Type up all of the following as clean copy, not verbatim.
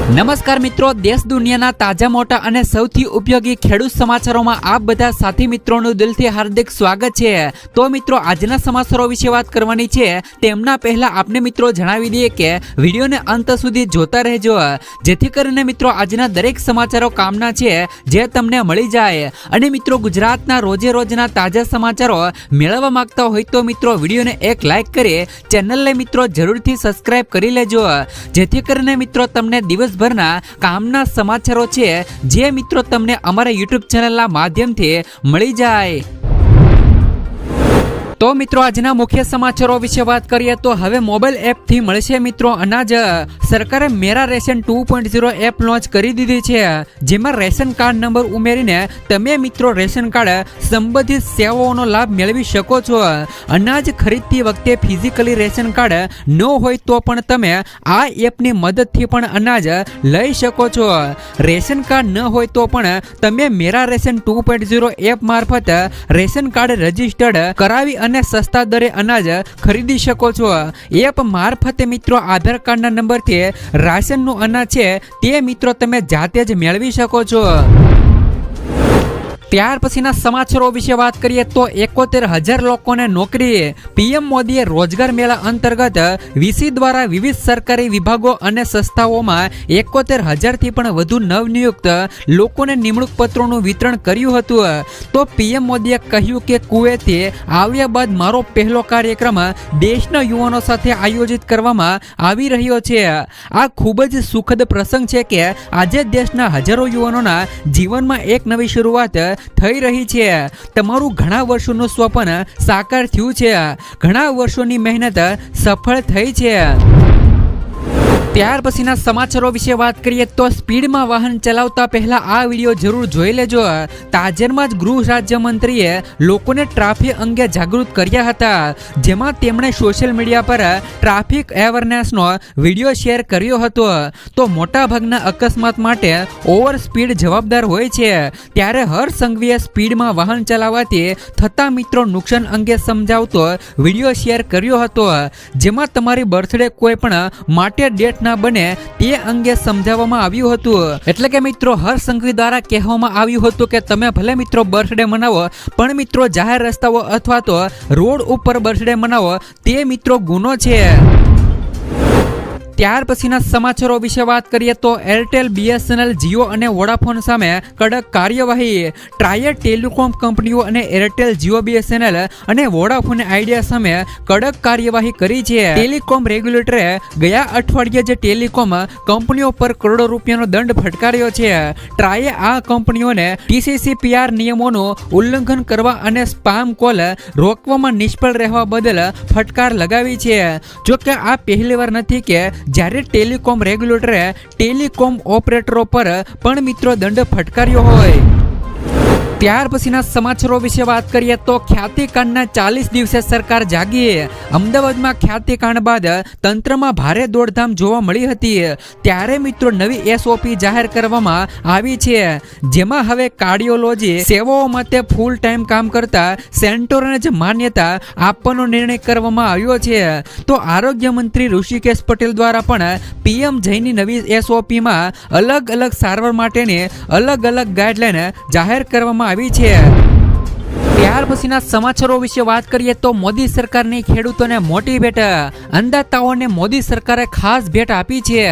નમસ્કાર મિત્રો, દેશ દુનિયાના તાજા મોટા અને સૌથી ઉપયોગી ખેડૂત સમાચારોમાં આપ બધા સાથી મિત્રોનું દિલથી હાર્દિક સ્વાગત છે। તો મિત્રો, આજના સમાચારો વિશે વાત કરવાની છે તેમના પહેલા આપને મિત્રો જણાવી દઈએ કે વિડીયોને અંત સુધી જોતા રહેજો, જેથી કરીને મિત્રો આજના દરેક સમાચારો કામના છે જે તમને મળી જાય। અને મિત્રો, ગુજરાતના રોજે રોજના તાજા સમાચારો મેળવવા માંગતા હોય તો મિત્રો વિડીયોને એક લાઈક કરી ચેનલને મિત્રો જરૂરથી સબસ્ક્રાઇબ કરી લેજો, જેથી કરીને મિત્રો તમને દિવસભરના કામના સમાચારો છે જે મિત્રો તમને અમારા YouTube ચેનલના માધ્યમથી મળી જાય। તો મિત્રો, આજના મુખ્ય સમાચારો વિશે વાત કરીએ તો હવે મોબાઈલ એપથી મળશે મિત્રો અનાજ। સરકારે મેરા રેશન 2.0 એપ લોન્ચ કરી દીધી છે, જેમાં રેશન કાર્ડ નંબર ઉમેરીને તમે મિત્રો રેશન કાર્ડ સંબંધિત સેવાઓનો લાભ મેળવી શકો છો। અનાજ ખરીદતી વખતે ફિઝિકલી રેશન કાર્ડ ન હોય તો પણ તમે આ એપની મદદથી પણ અનાજ લઈ શકો છો। રેશન કાર્ડ ન હોય તો પણ તમે મેરા રેશન 2.0 એપ મારફત રેશન કાર્ડ રજીસ્ટર્ડ કરાવી અને સસ્તા દરે અનાજ ખરીદી શકો છો। એપ મારફતે મિત્રો આધાર કાર્ડના નંબરથી રાશનનું અનાજ છે તે મિત્રો તમે જાતે જ મેળવી શકો છો। ત્યાર પછીના સમાચારો વિશે વાત કરીએ તો 71,000 લોકોને નોકરી। પીએમ મોદીએ રોજગાર મેળા અંતર્ગત વીસી દ્વારા વિવિધ સરકારી વિભાગો અને સંસ્થાઓમાં 71,000થી પણ વધુ નવનિયુક્ત લોકોને નિમણૂક પત્રોનું વિતરણ કર્યું હતું। તો પીએમ મોદીએ કહ્યું કે કુવૈતથી આવ્યા બાદ મારો પહેલો કાર્યક્રમ દેશના યુવાનો સાથે આયોજિત કરવામાં આવી રહ્યો છે। આ ખૂબ જ સુખદ પ્રસંગ છે કે આજે દેશના હજારો યુવાનોના જીવનમાં એક નવી શરૂઆત થઈ રહી છે। તમારું ઘણા વર્ષોનું સ્વપ્ન સાકાર થયું છે, ઘણા વર્ષોની મહેનત સફળ થઈ છે। ત્યાર પછીના સમાચારો વિશે વાત કરીએ તો સ્પીડમાં વાહન ચલાવતા પહેલા આ વિડીયો જરૂર જોઈ લેજો। તાજેતરમાં જ ગૃહ રાજ્યમંત્રીએ લોકોને ટ્રાફિક અંગે જાગૃત કર્યા હતા, જેમાં તેમણે સોશિયલ મીડિયા પર ટ્રાફિક અવેરનેસનો વિડીયો શેર કર્યો હતો। તો મોટાભાગના અકસ્માત માટે ઓવર સ્પીડ જવાબદાર હોય છે, ત્યારે હર સંઘવીએ સ્પીડમાં વાહન ચલાવવાથી થતા મિત્રો નુકસાન અંગે સમજાવતો વિડીયો શેર કર્યો હતો, જેમાં તમારી બર્થડે કોઈ પણ માટે ડેટ ના બને તે અંગે સમજાવવામાં આવ્યું હતું। એટલે કે મિત્રો હર સંઘવી દ્વારા કહેવામાં આવ્યું હતું કે તમે ભલે મિત્રો બર્થડે મનાવો, પણ મિત્રો જાહેર રસ્તાઓ અથવા તો રોડ ઉપર બર્થડે મનાવો તે મિત્રો ગુનો છે। ત્યાર પછીના સમાચારો વિશે વાત કરીએ તો એરટેલ, બીએસએનએલ, જીઓ અને વોડાફોન સામે કડક કાર્યવાહી। ટ્રાયે ટેલિકોમ કંપનીઓ અને એરટેલ, જીઓ, બીએસએનએલ અને વોડાફોન આઈડિયા સામે કડક કાર્યવાહી કરી છે। ટેલિકોમ રેગ્યુલેટરે ગયા અઠવાડિયે જે ટેલિકોમ કંપનીઓ પર કરોડો રૂપિયાનો દંડ ફટકાર્યો છે। ટ્રાયે આ કંપનીઓને TCP/PR નિયમોનું ઉલ્લંઘન કરવા અને સ્પામ કોલ રોકવામાં નિષ્ફળ રહેવા બદલ ફટકાર લગાવી છે। જો કે આ પહેલીવાર નથી કે જ્યારે ટેલિકોમ રેગ્યુલેટરે ટેલિકોમ ઓપરેટરો પર પણ મિત્રો દંડ ફટકાર્યો હોય। ત્યાર પછીના સમાચારો વિશે વાત કરીએ તો ખ્યાતિકાંડના 40 દિવસે સરકાર જાગી। અમદાવાદમાં ખ્યાતિકાંડ બાદ તંત્રમાં ભારે દોડધામ જોવા મળી હતી, ત્યારે મિત્રો નવી SOP જાહેર કરવામાં આવી છે, જેમાં હવે કાર્ડિયોલોજી સેવાઓ માટે ફૂલ ટાઈમ કામ કરતા સેન્ટરોને જ માન્યતા આપવાનો નિર્ણય કરવામાં આવ્યો છે। તો આરોગ્ય મંત્રી ઋષિકેશ પટેલ દ્વારા પણ PM જયની નવી SOPમાં અલગ અલગ સારવાર માટેની અલગ અલગ ગાઈડલાઈન જાહેર કરવામાં આવી છે। ત્યાર પછીના સમાચારો વિશે વાત કરીએ તો મોદી સરકારની ખેડૂતોને મોટી ભેટ। અંદાતાઓને મોદી સરકારે ખાસ ભેટ આપી છે,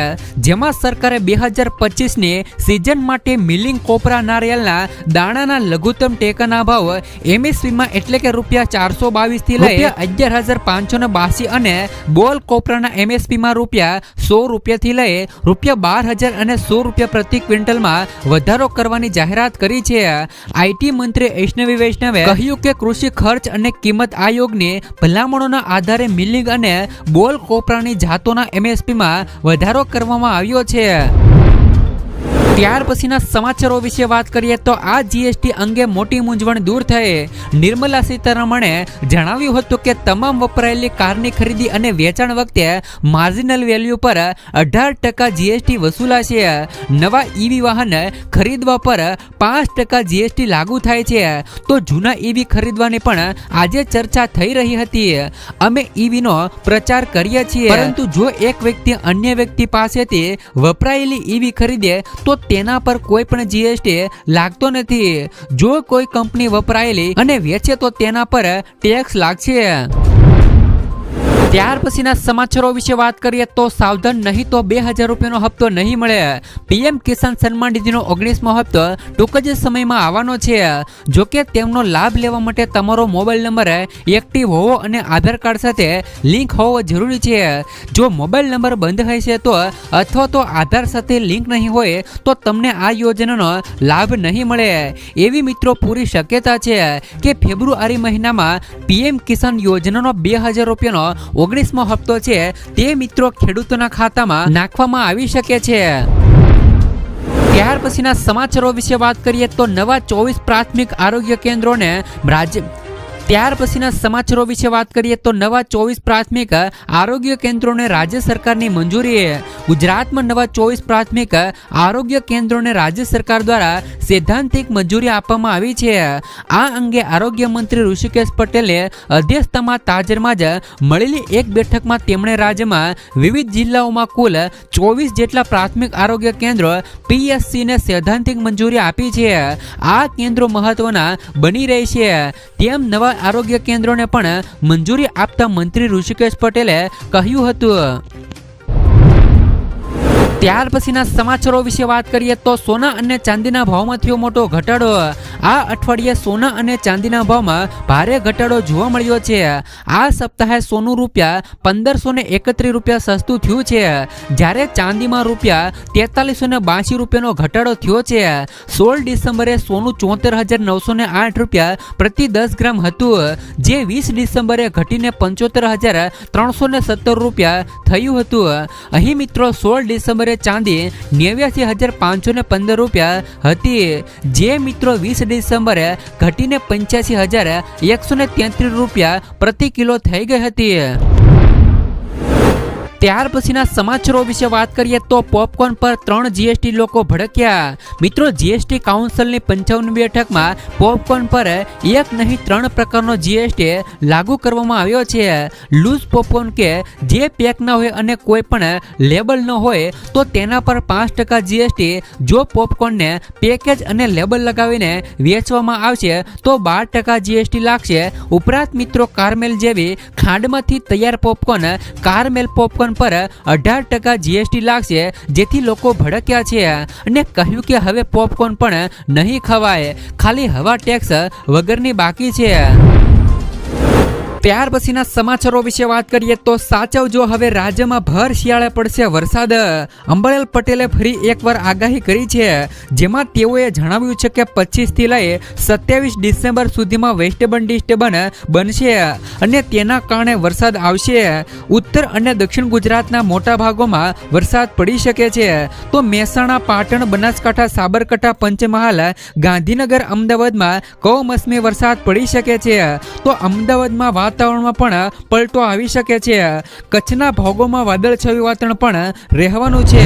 જેમાં સરકારે 2025ની સિઝન માટે મિલિંગ કોપરા નારિયેળના દાણાના લઘુત્તમ ટેકાના ભાવ MSPમાં એટલે કે ₹422 થી લઈ ₹11,582 અને બોલ કોપરાના MSPમાં ₹100 થી લઈ ₹12,000 અને ₹100 પ્રતિ ક્વિન્ટલમાં વધારો કરવાની જાહેરાત કરી છે। IT મંત્રી વૈષ્ણવી વૈષ્ણવે કહ્યું કે કૃષિ ખર્ચ અને કિંમત આયોગની ભલામણોના આધારે મિલિંગ અને બોલ કોપરાની જાતોના MSPમાં વધારો કરવામાં આવ્યો છે। ત્યાર પછીના સમાચારો વિશે વાત કરીએ તો આ જીએસટી અંગે મોટી મૂંઝવણ દૂર થઈ. નિર્મલા સીતારમણે જણાવ્યું હતું કે તમામ વપરાયેલી કારની ખરીદી અને વેચાણ વખતે માર્જિનલ વેલ્યુ પર 18% જીએસટી વસૂલાશે. નવા ઈવી વાહન ખરીદવા પર 5% જીએસટી લાગુ થાય છે. તો જૂના ઈવી ખરીદવાની પણ આજે ચર્ચા થઈ રહી હતી. અમે ઈવીનો પ્રચાર કરીએ છીએ, પરંતુ જો એક વ્યક્તિ અન્ય વ્યક્તિ પાસેથી વપરાયેલી ઈવી ખરીદે તો તેના પર કોઈ પણ જીએસટી લાગતો નથી. જો કોઈ કંપની વપરાયેલી અને વેચે તો તેના પર ટેક્સ લાગશે. ત્યાર પછીના સમાચારો વિશે વાત કરીએ તો સાવધાન નહીં તો 2000 રૂપિયાનો હપ્તો નહીં મળે. પીએમ કિસાન સન્માન નિધિનો 19મો હપ્તો ટૂંક જ સમયમાં આવવાનો છે. જોકે તેમનો લાભ લેવા માટે તમારો મોબાઈલ નંબર એક્ટિવ હોવો અને આધાર કાર્ડ સાથે લિંક હોવો જરૂરી છે. જો મોબાઈલ નંબર બંધ હશે તો અથવા તો આધાર સાથે લિંક નહીં હોય તો તમને આ યોજનાનો લાભ નહીં મળે. એવી મિત્રો પૂરી શક્યતા છે કે ફેબ્રુઆરી મહિનામાં પીએમ કિસાન યોજનાનો 2000 રૂપિયાનો 19મો હપ્તો છે તે મિત્રો ખેડૂતોના ખાતામાં નાખવામાં આવી શકે છે. ત્યાર પછીના સમાચારો વિશે વાત કરીએ તો નવા 24 પ્રાથમિક આરોગ્ય કેન્દ્રોને રાજ્ય સરકારની મંજૂરી. ગુજરાતમાં નવા 24 પ્રાથમિક આરોગ્ય કેન્દ્રોને રાજ્ય સરકાર દ્વારા સૈદ્ધાંતિક મંજૂરી આપવામાં આવી છે. આ અંગે આરોગ્ય મંત્રી ઋષિકેશ પટેલે અધ્યક્ષતામાં તાજેતરમાં જ મળેલી એક બેઠકમાં તેમણે રાજ્યમાં વિવિધ જિલ્લાઓમાં કુલ 24 જેટલા પ્રાથમિક આરોગ્ય કેન્દ્રો PSCને સૈદ્ધાંતિક મંજૂરી આપી છે. આ કેન્દ્રો મહત્વના બની રહેશે તેમ નવા આરોગ્ય કેન્દ્રોને પણ મંજૂરી આપતા મંત્રી ઋષિકેશ પટેલે કહ્યું હતું. ત્યાર પછીના સમાચારો વિશે વાત કરીએ તો સોના અને ચાંદીના ભાવમાં થયો મોટો ઘટાડો. આ અઠવાડિયે સોના અને ચાંદીના ભાવમાં ભારે ઘટાડો જોવા મળ્યો છે. આ સપ્તાહે સોનું ₹1531 સસ્તું થયું છે, જ્યારે ચાંદીમાં ₹4382 રૂપિયાનો ઘટાડો થયો છે. 16 ડિસેમ્બરે સોનું ₹74,908 પ્રતિ 10 ગ્રામ હતું, જે 20 ડિસેમ્બરે ઘટીને ₹75,317 થયું હતું. અહીં મિત્રો 16 ડિસેમ્બરે ચાંદી ₹89,515 હતી, જે મિત્રો 20 ડિસેમ્બરે ઘટીને ₹85,133 પ્રતિ કિલો થઈ ગઈ હતી. ત્યાર પછીના સમાચારો વિશે વાત કરીએ તો પોપકોર્ન પર 3 જીએસટી લોકો ભડક્યા. મિત્રો જીએસટી કાઉન્સિલની 55મી બેઠકમાં પોપકોર્ન પર એક નહીં 3 પ્રકારનો જીએસટી લાગુ કરવામાં આવ્યો છે. લૂઝ પોપકોર્ન કે જે પેક ન હોય અને કોઈ પણ લેબલ ન હોય તો તેના પર 5% જીએસટી. જો પોપકોર્નને પેકેજ અને લેબલ લગાવીને વેચવામાં આવશે તો 12% જીએસટી લાગશે. ઉપરાંત મિત્રો કારમેલ જેવી ખાંડમાંથી તૈયાર પોપકોર્ન કારમેલ પોપકોર્ન પર 18% જીએસટી લાગશે, જેથી લોકો ભડક્યા છે અને કહ્યું કે હવે પોપકોર્ન પણ નહીં ખવાય, ખાલી હવા ટેક્સ વગરની બાકી છે. ત્યાર પછીના સમાચારો વિશે વાત કરીએ તો સાચવજો, હવે રાજ્યમાં ભર શિયાળે પડશે વરસાદ. અંબાલાલ પટેલે ફરી એકવાર આગાહી કરી છે, જેમાં તેઓએ જણાવ્યું છે કે 25 થી લઈ 27 ડિસેમ્બર સુધીમાં વેસ્ટર્ન ડિસ્ટર્બન્સ બનશે અને તેના કારણે વરસાદ આવશે. ઉત્તર અને દક્ષિણ ગુજરાતના મોટા ભાગોમાં વરસાદ પડી શકે છે. તો મહેસાણા, પાટણ, બનાસકાંઠા, સાબરકાંઠા, પંચમહાલ, ગાંધીનગર, અમદાવાદમાં કમોસમી વરસાદ પડી શકે છે. તો અમદાવાદમાં વાતાવરણમાં પણ પલટો આવી શકે છે. કચ્છના ભાગોમાં વાદળછાયું વાતાવરણ પણ રહેવાનું છે.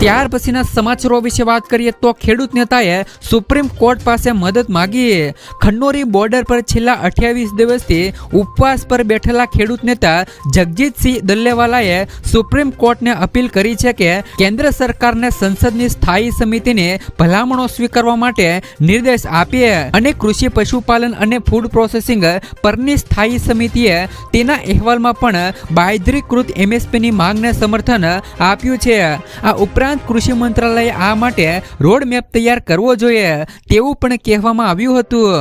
ત્યાર પછીના સમાચારો વિશે વાત કરીએ તો ખેડૂત નેતાએ સુપ્રીમ કોર્ટ પાસે મદદ માંગી. ખન્નોરી બોર્ડર પર છેલ્લા 28 દિવસથી ઉપવાસ પર બેઠેલા ખેડૂત નેતા જગજીતસિંહ દલ્લેવાલાએ સુપ્રીમ કોર્ટને અપીલ કરી છે કે કેન્દ્ર સરકારને સંસદની સ્થાયી સમિતિની ભલામણો સ્વીકારવા માટે નિર્દેશ આપે અને કૃષિ, પશુપાલન અને ફૂડ પ્રોસેસિંગ પરની સ્થાયી સમિતિએ તેના અહેવાલમાં પણ બાંયધરીકૃત MSPની માંગને સમર્થન આપ્યું છે. આ ઉપરાંત કૃષિ મંત્રાલયે આ માટે રોડ મેપ તૈયાર કરવો જોઈએ તેવું પણ કહેવામાં આવ્યું હતું.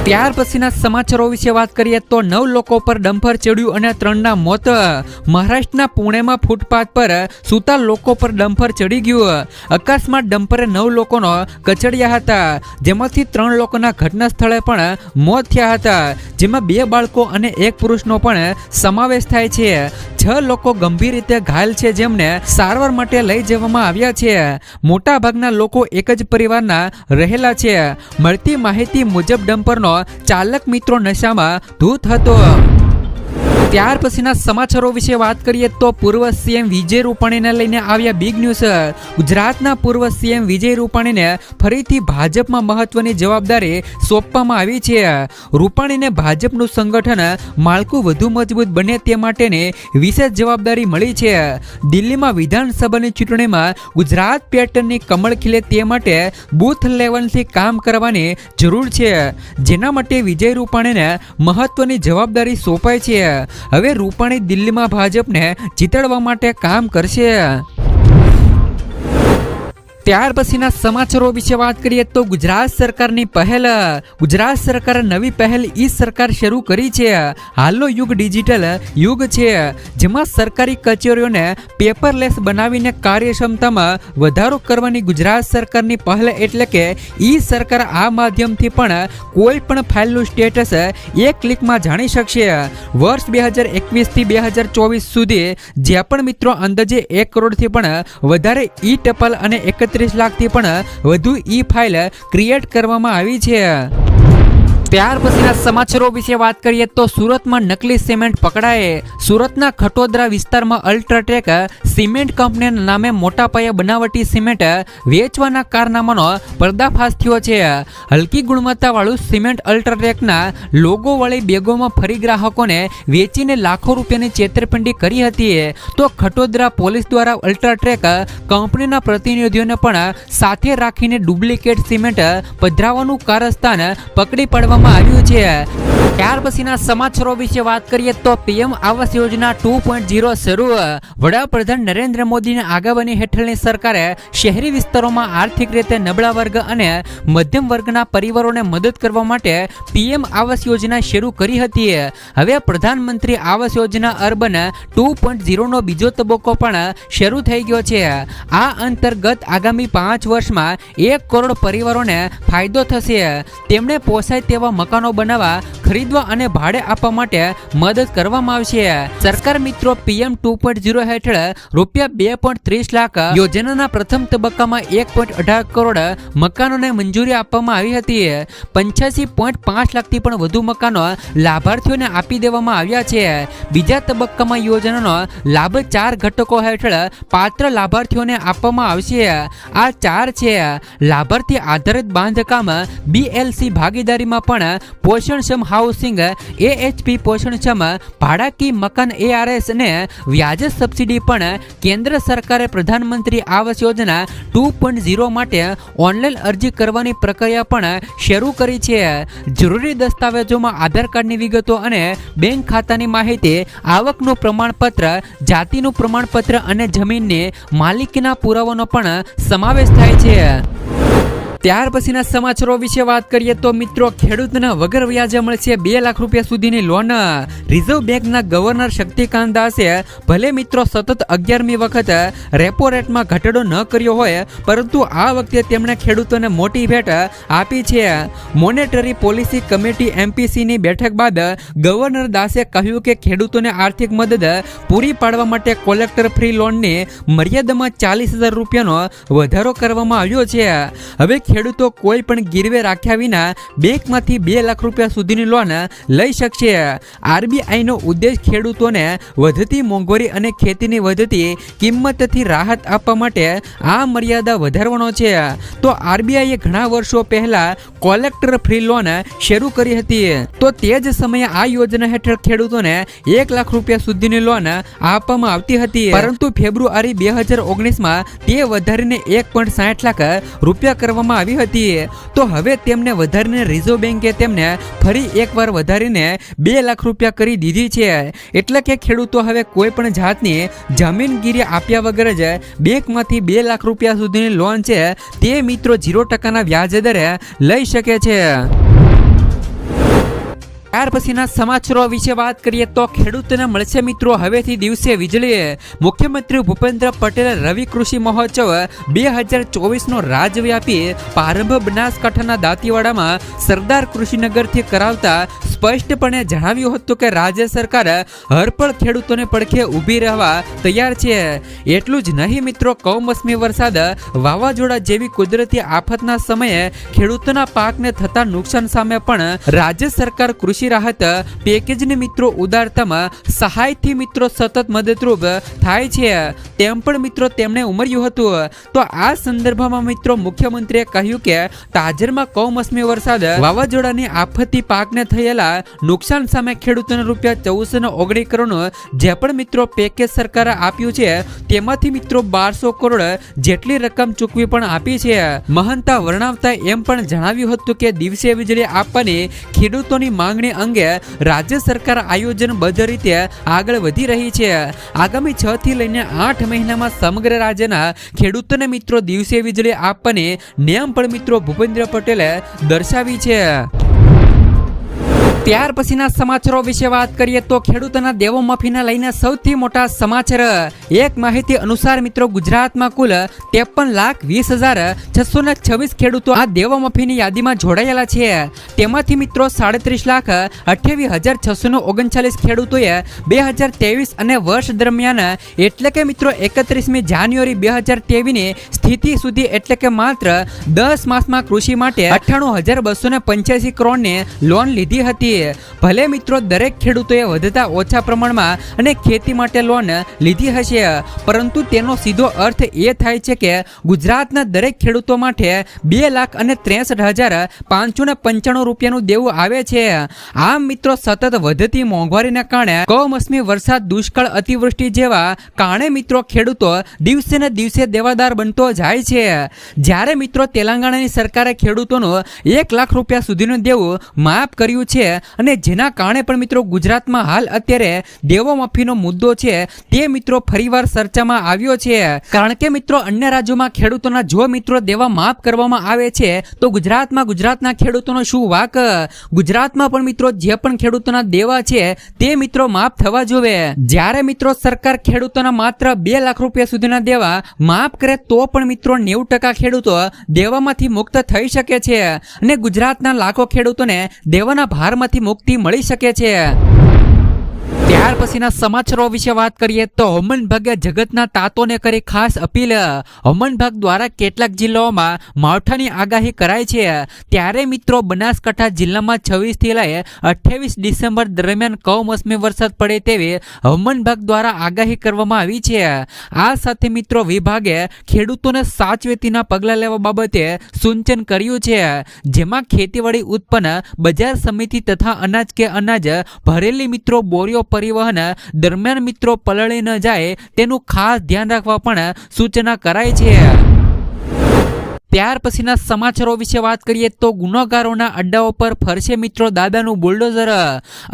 ત્યાર પછીના સમાચારો વિશે વાત કરીએ તો 9 લોકો પર ડમ્પર ચડ્યું અને 3ના મોત. મહારાષ્ટ્રના પુણેમાં ફૂટપાથ પર સૂતા લોકો પર ડમ્પર ચડી ગયું. અકસ્માત ડમ્પરે 9 લોકોનો કચડ્યા હતા, જેમાંથી 3 લોકોના ઘટના સ્થળે પણ મોત થયા હતા, જેમાં 2 બાળકો અને 1 પુરુષનો પણ સમાવેશ થાય છે. 6 લોકો ગંભીર રીતે ઘાયલ છે, જેમને સારવાર માટે લઈ જવામાં આવ્યા છે. મોટા ભાગના લોકો એક જ પરિવારના રહેલા છે. મળતી માહિતી મુજબ ડમ્પરનો ચાલક મિત્રો નશામાં ધૂત હતો. ત્યાર પછીના સમાચારો વિશે વાત કરીએ તો પૂર્વ સીએમ વિજય રૂપાણીને લઈને આવ્યા બિગ ન્યૂઝ. ગુજરાતના પૂર્વ સીએમ વિજય રૂપાણીને ફરીથી ભાજપમાં મહત્વની જવાબદારી સોંપવામાં આવી છે. રૂપાણીને ભાજપનું સંગઠન માળખું વધુ મજબૂત બને તે માટેની વિશેષ જવાબદારી મળી છે. દિલ્હીમાં વિધાનસભાની ચૂંટણીમાં ગુજરાત પેટર્નની કમળ ખીલે તે માટે બૂથ લેવલથી કામ કરવાની જરૂર છે, જેના માટે વિજય રૂપાણીને મહત્વની જવાબદારી સોંપાઈ છે. હવે રૂપાણી દિલ્હીમાં ભાજપને જીતાડવા માટે કામ કરશે. ત્યાર પછીના સમાચારો વિશે વાત કરીએ તો ગુજરાત સરકારની પહેલ. ગુજરાત સરકારે નવી પહેલ ઈ સરકાર શરૂ કરી છે. હાલનો યુગ ડિજિટલ યુગ છે, જેમાં સરકારી કચેરીઓને પેપરલેસ બનાવીને કાર્યક્ષમતામાં વધારો કરવાની ગુજરાત સરકારની પહેલ એટલે કે ઈ સરકાર આ માધ્યમથી પણ કોઈ પણ ફાઇલનું સ્ટેટસ એક ક્લિકમાં જાણી શકશે. વર્ષ 2021 થી 2024 સુધી જે પણ મિત્રો અંદાજે 1 કરોડથી પણ વધારે ઈ ટપાલ અને 31 લાખથી પણ વધુ ઈ ફાઇલ ક્રિએટ કરવામાં આવી છે. ત્યાર પછીના સમાચારો વિશે વાત કરીએ તો સુરતમાં નકલી સિમેન્ટ પકડાય. સુરતના ખટોદરા વિસ્તારમાં અલ્ટ્રાટેક સિમેન્ટ કંપનીના નામે મોટા પાયે બનાવટી સિમેન્ટ વેચવાના કારનામાનો પર્દાફાશ થયો છે. હલકી ગુણવત્તાવાળું સિમેન્ટ અલ્ટ્રાટેકના લોગોવાળી બેગોમાં ફરી ગ્રાહકોને વેચીને લાખો રૂપિયાની છેતરપિંડી કરી હતી. તો ખટોદરા પોલીસ દ્વારા અલ્ટ્રાટેક કંપનીના પ્રતિનિધિઓને પણ સાથે રાખીને ડુપ્લિકેટ સિમેન્ટ પધરાવવાનું કારસ્તાન પકડી પાડવા આવ્યું છે. ત્યાર પછીના સમાચારો વિશે વાત કરીએ તો પીએમ આવાસ યોજના 2.0 શરૂ. વડાપ્રધાન નરેન્દ્ર મોદીની આગેવાની હેઠળની સરકારે શહેરી વિસ્તારોમાં આર્થિક રીતે નબળા વર્ગ અને મધ્યમ વર્ગના પરિવારોને મદદ કરવા માટે પીએમ આવાસ યોજના શરૂ કરી હતી. હવે પ્રધાનમંત્રી આવાસ યોજના અર્બન 2.0 નો બીજો તબક્કો પણ શરૂ થઈ ગયો છે. આ અંતર્ગત આગામી 5 વર્ષમાં 1 કરોડ પરિવારોને ફાયદો થશે. તેમણે પોસાય તેવા મકાનો બનાવવા, ખરીદવા અને ભાડે આપવા માટે મદદ કરવામાં આવશે. સરકાર મિત્રો પીએમ 2.0 હેઠળ રૂપિયા 2.30 લાખ યોજનાના પ્રથમ તબક્કામાં 1.18 કરોડ મકાનોને મંજૂરી આપવામાં આવી હતી. 85.5 લાખથી પણ વધુ મકાનો લાભાર્થીઓને આપી દેવામાં આવ્યા છે. બીજા તબક્કામાં યોજનાનો લાભ 4 ઘટકો હેઠળ પાત્ર લાભાર્થીઓને આપવામાં આવશે. આ 4 છે: લાભાર્થી આધારિત બાંધકામ BLC ભાગીદારીમાં પણ પોષણક્ષમ હાઉસિંગ, AHP પોષણક્ષમ ભાડાકી મકાન ARS અને વ્યાજ સબસિડી. પણ કેન્દ્ર સરકારે પ્રધાનમંત્રી આવાસ યોજના 2.0 માટે ઓનલાઈન અરજી કરવાની પ્રક્રિયા પણ શરૂ કરી છે. જરૂરી દસ્તાવેજોમાં આધાર કાર્ડની વિગતો અને બેંક ખાતાની માહિતી, આવકનું પ્રમાણપત્ર, જાતિનું પ્રમાણપત્ર અને જમીનની માલિકીના પુરાવાનો પણ સમાવેશ થાય છે. ત્યાર પછીના સમાચારો વિશે વાત કરીએ તો મિત્રો ખેડૂતને વગર વ્યાજે મળશે 2 લાખ રૂપિયા સુધીની લોન. રિઝર્વ બેંકના ગવર્નર શક્તિકાંત દાસે ભલે મિત્રો સતત 11મી વખત રેપો રેટમાં ઘટાડો ન કર્યો હોય, પરંતુ આ વખતે તેમણે ખેડૂતોને મોટી ભેટ આપી છે. મોનેટરી પોલિસી કમિટી MPCની બેઠક બાદ ગવર્નર દાસે કહ્યું કે ખેડૂતોને આર્થિક મદદ પૂરી પાડવા માટે કોલેક્ટર ફ્રી લોનની મર્યાદામાં 40,000 રૂપિયાનો વધારો કરવામાં આવ્યો છે. હવે ખેડૂતો કોઈ પણ ગીરવે રાખ્યા વિના બેંકમાંથી 2 લાખ રૂપિયા સુધીની લોન લઈ શકશે. RBIનો ઉદ્દેશ ખેડૂતોને વધતી મોંઘવારી અને ખેતીની વધતી કિંમતથી રાહત આપવા માટે આ મર્યાદા વધારવાનો છે. તો RBIએ ઘણા વર્ષો પહેલા કોલેક્ટર ફ્રી લોન શરૂ કરી હતી. તો તે જ સમયે આ યોજના હેઠળ ખેડૂતોને 1 લાખ રૂપિયા સુધીની લોન આપવામાં આવતી હતી, પરંતુ ફેબ્રુઆરી 2019માં તે વધારીને 1.60 લાખ રૂપિયા કરવામાં આવી હતી. તો હવે તેમને વધારીને રિઝર્વ બેંકે તેમને ફરી એકવાર વધારીને 2 લાખ રૂપિયા કરી દીધી છે. એટલે કે ખેડૂતો હવે કોઈ પણ જાતની જમીનગીરી આપ્યા વગર જ બેંકમાંથી 2 લાખ રૂપિયા સુધીની લોન છે તે મિત્રો 0% વ્યાજ દરે લઈ શકે છે. ત્યાર પછીના સમાચારો વિશે વાત કરીએ તો ખેડૂતોને મળશે મિત્રો હવેથી દિવસે વીજળી. મુખ્યમંત્રી ભૂપેન્દ્ર પટેલે રવિ કૃષિ મહોત્સવ 2024નો રાજવ્યાપી પ્રારંભ બનાસકાંઠાના દાંતીવાડામાં સરદાર કૃષિનગરથી કરાવતા સ્પષ્ટપણે જણાવ્યું હતું કે રાજ્ય સરકાર હરપળ ખેડૂતોને પડખે ઊભી રહેવા તૈયાર છે. એટલું જ નહીં મિત્રો, કમોસમી વરસાદ, વાવાઝોડા જેવી કુદરતી આફતના સમયે ખેડૂતોના પાકને થતા નુકસાન સામે પણ રાજ્ય સરકાર કૃષિ રાહત પેકેજની મિત્રો ઉદારતામાં સહાયથી મિત્રો સતત મદદરૂપ થાય છે તેમ પણ મિત્રો તેમણે ઉમેર્યું હતું. તો આ સંદર્ભમાં મિત્રો મુખ્યમંત્રીએ કહ્યું કે તાજેતરમાં કમોસમી વરસાદ, વાવાઝોડાની આફતથી પાકને થયેલા નુકસાન સામે ખેડૂતોને ₹1419 કરોડનું જે પણ મિત્રો પેકેજ સરકારે આપ્યું છે તેમાંથી મિત્રો 1200 કરોડ જેટલી રકમ ચૂકવી પણ આપી છે. મહંતા વર્ણવતા એમ પણ જણાવ્યું હતું કે દિવસે વીજળી આપવાની ખેડૂતોની માંગણી અંગે રાજ્ય સરકાર આયોજનબદ્ધ રીતે આગળ વધી રહી છે. આગામી 6 થી લઈને 8 મહિનામાં સમગ્ર રાજ્યના ખેડૂતોને મિત્રો દિવસે વીજળી આપવાની નેમ પણ મિત્રો ભૂપેન્દ્ર પટેલે દર્શાવી છે. ત્યાર પછીના સમાચારો વિશે વાત કરીએ તો ખેડૂતોના દેવો માફીને લઈને સૌથી મોટા સમાચાર. એક માહિતી અનુસાર મિત્રો ગુજરાતમાં કુલ 53,20,626 ખેડૂતો આ દેવો માફીની યાદીમાં જોડાયેલા છે. તેમાંથી મિત્રો 37,28,639 ખેડૂતોએ 2023 અને વર્ષ દરમિયાન એટલે કે મિત્રો 31મી જાન્યુઆરી 2023ની સ્થિતિ સુધી એટલે કે માત્ર 10 માસમાં કૃષિ માટે 98,285 કરોડની લોન લીધી હતી. ભલે મિત્રો દરેક ખેડૂતોએ વધતા ઓછા પ્રમાણમાં અને ખેતી માટે લોન લીધી હશે, પરંતુ તેનો સીધો અર્થ એ થાય છે કે ગુજરાતના દરેક ખેડૂતો માટે 2,63,595 રૂપિયાનું દેવું આવે છે. આમ મિત્રો સતત વધતી મોંઘવારીને કારણે કમોસમી વરસાદ, દુષ્કાળ, અતિવૃષ્ટિ જેવા કારણે મિત્રો ખેડૂતો દિવસે ને દિવસે દેવાદાર બનતો જાય છે. જ્યારે મિત્રો તેલંગાણાની સરકારે ખેડૂતોનું 1 લાખ રૂપિયા સુધીનું દેવું માફ કર્યું છે અને જેના કારણે પણ મિત્રો ગુજરાતમાં હાલ અત્યારે દેવો માફીનો મુદ્દો છે તે મિત્રો ફરીવાર ચર્ચામાં આવ્યો છે. કારણ કે મિત્રો અન્ય રાજ્યોમાં ખેડૂતોના જો મિત્રો દેવા માફ કરવામાં આવે છે તો ગુજરાતના ખેડૂતોનો શું વાક? ગુજરાતમાં પણ મિત્રો જે પણ ખેડૂતોના દેવા છે તે મિત્રો માફ થવા જોઈએ. જ્યારે મિત્રો સરકાર ખેડૂતોના માત્ર 2 લાખ રૂપિયા સુધીના દેવા માફ કરે તો પણ મિત્રો 90% ખેડૂતો દેવામાંથી મુક્ત થઈ શકે છે અને ગુજરાતના લાખો ખેડૂતોને દેવાના ભારમાંથી મુક્તિ મળી શકે છે. ત્યાર પછીના સમાચારો વિશે વાત કરીએ તો હવામાન વિભાગે જગતના તાતોને કરી ખાસ અપીલ. હવામાન વિભાગ દ્વારા કેટલાક જિલ્લાઓમાં માવઠાની આગાહી કરાઈ છે. ત્યારે મિત્રો બનાસકાંઠા જિલ્લામાં 26 થી લઈ 28 ડિસેમ્બર દરમિયાન કમોસમી વરસાદ પડે તેવી હવામાન વિભાગ દ્વારા આગાહી કરવામાં આવી છે. આ સાથે મિત્રો વિભાગે ખેડૂતોને સાવચેતીના પગલાં લેવા બાબતે સૂચન કર્યું છે, જેમાં ખેતીવાડી ઉત્પન્ન બજાર સમિતિ તથા અનાજ કે અનાજ ભરેલી મિત્રો બોરીઓ પરિવહન દરમિયાન મિત્રો પલળી ન જાય તેનું ખાસ ધ્યાન રાખવા પણ સૂચના કરાઈ છે. ત્યાર પછીના સમાચારો વિશે વાત કરીએ તો ગુનેગારોના અડ્ડાઓ પર ફરશે મિત્રો દાદાનું બુલડોઝર.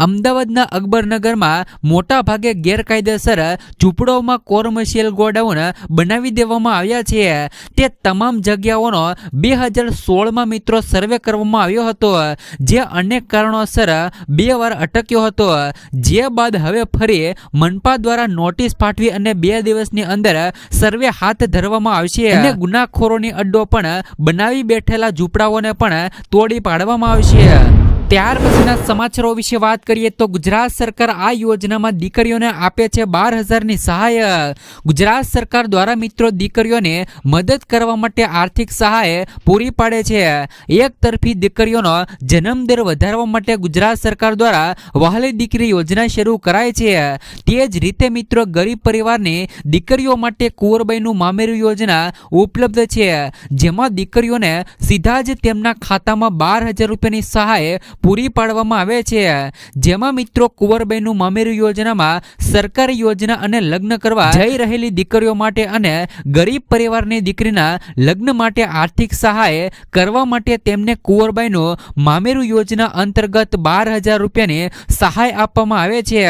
અમદાવાદના અકબરનગરમાં મોટા ભાગે ગેરકાયદેસર ઝૂંપડોમાં કોમર્શિયલ ગોડાઉન બનાવી દેવામાં આવ્યા છે. તે તમામ જગ્યાઓનો 2016માં મિત્રો સર્વે કરવામાં આવ્યો હતો, જે અનેક કારણોસર 2 વાર અટક્યો હતો. જે બાદ હવે ફરી મનપા દ્વારા નોટિસ પાઠવી અને 2 દિવસની અંદર સર્વે હાથ ધરવામાં આવશે અને ગુનાખોરોની અડ્ડો પણ બનાવી બેઠેલા ઝૂંપડાઓને પણ તોડી પાડવામાં આવશે. ત્યાર પછીના સમાચારો વિશે વાત કરીએ તો ગુજરાત સરકાર આ યોજનામાં દીકરીઓને આપે છે 12,000ની સહાય. ગુજરાત સરકાર દ્વારા મિત્રો દીકરીઓને મદદ કરવા માટે આર્થિક સહાય પૂરી પાડે છે. એક તરફી દીકરીઓનો જન્મદર વધારવા માટે ગુજરાત સરકાર દ્વારા વહાલી દીકરી યોજના શરૂ કરાય છે. તે જ રીતે મિત્રો ગરીબ પરિવારની દીકરીઓ માટે કુંવરબાઈનું મામેરું યોજના ઉપલબ્ધ છે, જેમાં દીકરીઓને સીધા જ તેમના ખાતામાં 12,000 રૂપિયાની સહાય પૂરી પાડવામાં આવે છે. જેમાં મિત્રો કુંવરબાઈનું મામેરું યોજનામાં સરકારી યોજના અને લગ્ન કરવા જઈ રહેલી દીકરીઓ માટે અને ગરીબ પરિવારની દીકરીના લગ્ન માટે આર્થિક સહાય કરવા માટે તેમને કુંવરબાઈનું મામેરું યોજના અંતર્ગત 12,000 રૂપિયાની સહાય આપવામાં આવે છે.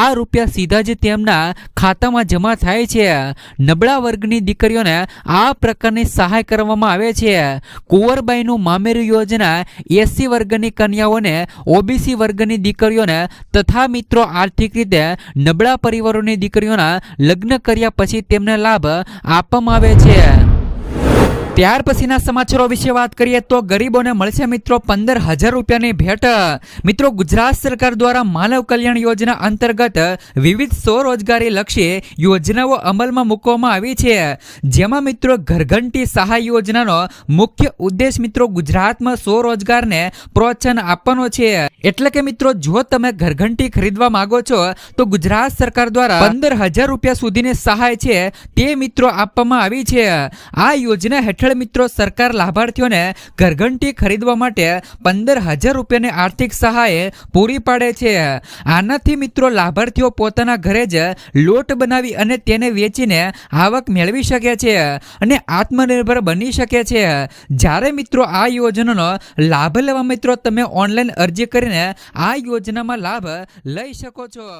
આ રૂપિયા સીધા જ તેમના ખાતામાં જમા થાય છે. નબળા વર્ગની દીકરીઓને આ પ્રકારની સહાય કરવામાં આવે છે. કુંવરબાઈનું મામેરું યોજના SC વર્ગની કન્યાઓ કન્યાઓને, ઓબીસી વર્ગની દીકરીઓને તથા મિત્રો આર્થિક રીતે નબળા પરિવારોની દીકરીઓના લગ્ન કર્યા પછી તેમને લાભ આપવામાં આવે છે. ત્યાર પછીના સમાચારો વિશે વાત કરીએ તો ગરીબોને મળશે મિત્રો 15,000 રૂપિયાની ભેટ. મિત્રો ગુજરાત સરકાર દ્વારા માનવ કલ્યાણ યોજના અંતર્ગત વિવિધ સ્વરોજગારી લક્ષી યોજનાઓ અમલમાં મૂકવામાં આવી છે. જેમાં મિત્રો ઘરઘંટી સહાય યોજનાનો મુખ્ય ઉદ્દેશ મિત્રો ગુજરાતમાં સ્વરોજગારને પ્રોત્સાહન આપવાનો છે. એટલે કે મિત્રો જો તમે ઘરઘંટી ખરીદવા માંગો છો તો ગુજરાત સરકાર દ્વારા 15,000 રૂપિયા સુધીની સહાય છે તે મિત્રો આપવામાં આવી છે. આ યોજના હેઠળ મિત્રો સરકાર લાભાર્થીઓને ઘરઘંટી ખરીદવા માટે 15,000 રૂપિયાની આર્થિક સહાય પૂરી પાડે છે. આનાથી મિત્રો લાભાર્થીઓ પોતાના ઘરે જ લોટ બનાવી અને તેને વેચીને આવક મેળવી શકે છે અને આત્મનિર્ભર બની શકે છે. જ્યારે મિત્રો આ યોજનાનો લાભ લેવા મિત્રો તમે ઓનલાઈન અરજી કરીને આ યોજનામાં લાભ લઈ શકો છો.